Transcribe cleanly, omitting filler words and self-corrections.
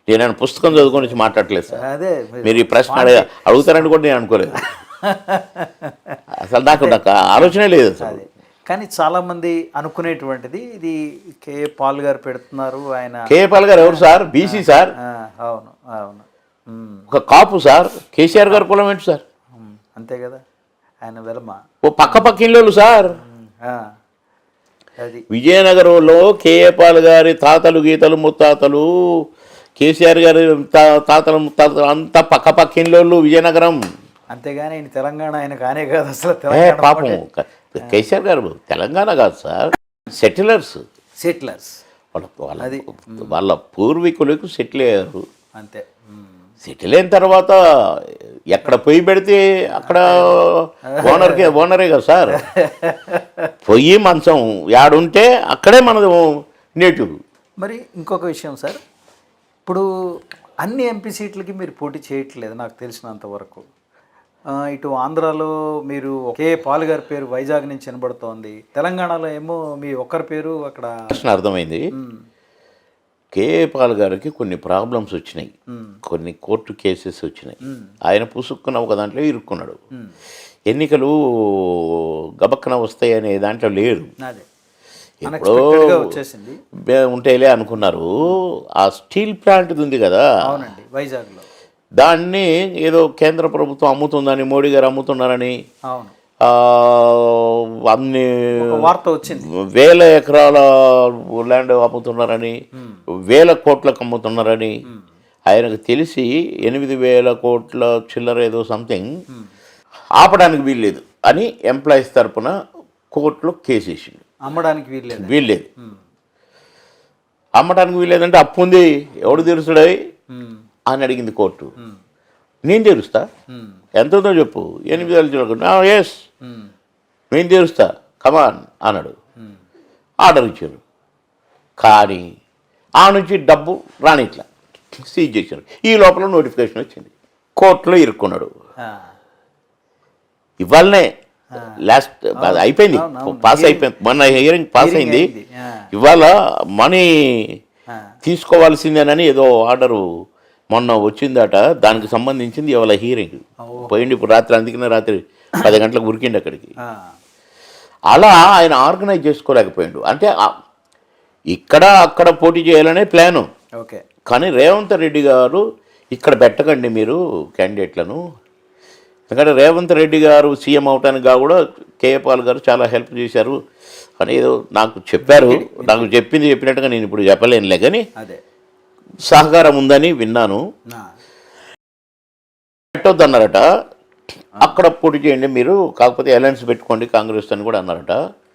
నేను పుస్తకం చదువుకొని మాట్లాడలేదు సార్. అదే మీరు ఈ ప్రశ్న అడుగుతారని కూడా నేను అనుకోలేదు. అసలు నాకు ఆలోచనే లేదు అసలు. కానీ చాలామంది అనుకునేటువంటిది ఇది కేఏ పాల్ గారు పెడుతున్నారు. ఆయన కేఏ పాల్ గారు ఎవరు సార్? BC sir. అవును అవును. ఒక కాపు సార్. కేసీఆర్ గారు కులం ఏంటి సార్? అంతే కదా, ఆయన వెలమ. ఓ పక్క ఇళ్ళు సార్. అది విజయనగరంలో కేఏ పాల్ గారి తాతలు గీతలు ముత్తాతలు, కేసీఆర్ గారి తాతలు ముత్తాతలు అంతా పక్క ఇళ్ళు విజయనగరం. అంతేగాని ఆయన తెలంగాణ ఆయన కానే కాదు అసలు. పాపం కేసీఆర్ గారు తెలంగాణ కాదు సార్, సెటిలర్స్. వాళ్ళ పూర్వీకులకు సెటిల్ అయ్యారు. అంతే. సెటిల్ అయిన తర్వాత ఎక్కడ పొయ్యి పెడితే అక్కడ ఓనరే కదా సార్. పొయ్యి మంచం యాడుంటే అక్కడే మనది నేటివ్. మరి ఇంకొక విషయం సార్, ఇప్పుడు అన్ని ఎంపీ సీట్లకి మీరు పోటీ చేయట్లేదు నాకు తెలిసినంత వరకు. ఇటు ఆంధ్రాలో మీరు ఒకే పాల్ గారి పేరు వైజాగ్ నుంచి వినబడుతోంది, తెలంగాణలో ఏమో మీ ఒక్కరి పేరు అక్కడ. అర్థమైంది. కేఏ పాల్ గారికి కొన్ని ప్రాబ్లమ్స్ వచ్చినాయి, కొన్ని కోర్టు కేసెస్ వచ్చినాయి. ఆయన పుసుక్కున్న ఒక దాంట్లో ఇరుక్కున్నాడు. ఎన్నికలు గబక్కన వస్తాయి అనే దాంట్లో లేరు. ఎప్పుడో ఉంటేలే అనుకున్నారు. ఆ స్టీల్ ప్లాంట్ ఉంది కదా వైజాగ్లో, దాన్ని ఏదో కేంద్ర ప్రభుత్వం అమ్ముతుందని, మోడీ గారు అమ్ముతున్నారని అన్ని వార్త వచ్చింది. 1000 ఎకరాల ల్యాండ్ అమ్ముతున్నారని, 1000 కోట్లకు అమ్ముతున్నారని ఆయనకు తెలిసి 8000 కోట్ల చిల్లర ఏదో సంథింగ్ ఆపడానికి వీల్లేదు అని ఎంప్లాయీస్ తరఫున కోర్టులో కేసు వేసింది. అమ్మడానికి వీల్లేదు. అమ్మడానికి వీల్లేదంటే అప్పు ఉంది, ఎవడు తీరుస్తాడై అని అడిగింది కోర్టు. నేను తీరుస్తా, ఎంతో చెప్పు. 8,000 ఎస్ నేను తీరుస్తా, కమాన్ అన్నాడు. ఆర్డర్ ఇచ్చారు. కానీ ఆ నుంచి డబ్బు రానిట్లా సీజ్ చేశారు. ఈ లోపల నోటిఫికేషన్ వచ్చింది, కోర్టులో ఇరుక్కున్నాడు. ఇవాళనే లాస్ట్ అయిపోయింది, పాస్ అయిపోయింది, మొన్న హియరింగ్ పాస్ అయింది. ఇవాళ మనీ తీసుకోవాల్సిందేనని ఏదో ఆర్డరు మొన్న వచ్చిందట, దానికి సంబంధించింది ఇవాళ హీరింగ్ పోయింది. ఇప్పుడు రాత్రి, అందుకనే రాత్రి 10 గంటలకు ఉరికిండి అక్కడికి. అలా ఆయన ఆర్గనైజ్ చేసుకోలేకపోయిండు. అంటే ఇక్కడ అక్కడ పోటీ చేయాలనే ప్లాను. కానీ రేవంత్ రెడ్డి గారు ఇక్కడ పెట్టకండి మీరు క్యాండిడేట్లను, ఎందుకంటే రేవంత్ రెడ్డి గారు సీఎం అవటానికి కూడా కేఏ పాల్ గారు చాలా హెల్ప్ చేశారు అని ఏదో నాకు చెప్పారు. నాకు చెప్పినట్టుగా నేను ఇప్పుడు చెప్పలేనులే, కానీ సహకారం ఉందని విన్నాను. పెట్టొద్దన్నారట, అక్కడ పోటీ చేయండి మీరు, కాకపోతే అలయన్స్ పెట్టుకోండి కాంగ్రెస్ అని కూడా అన్నారట.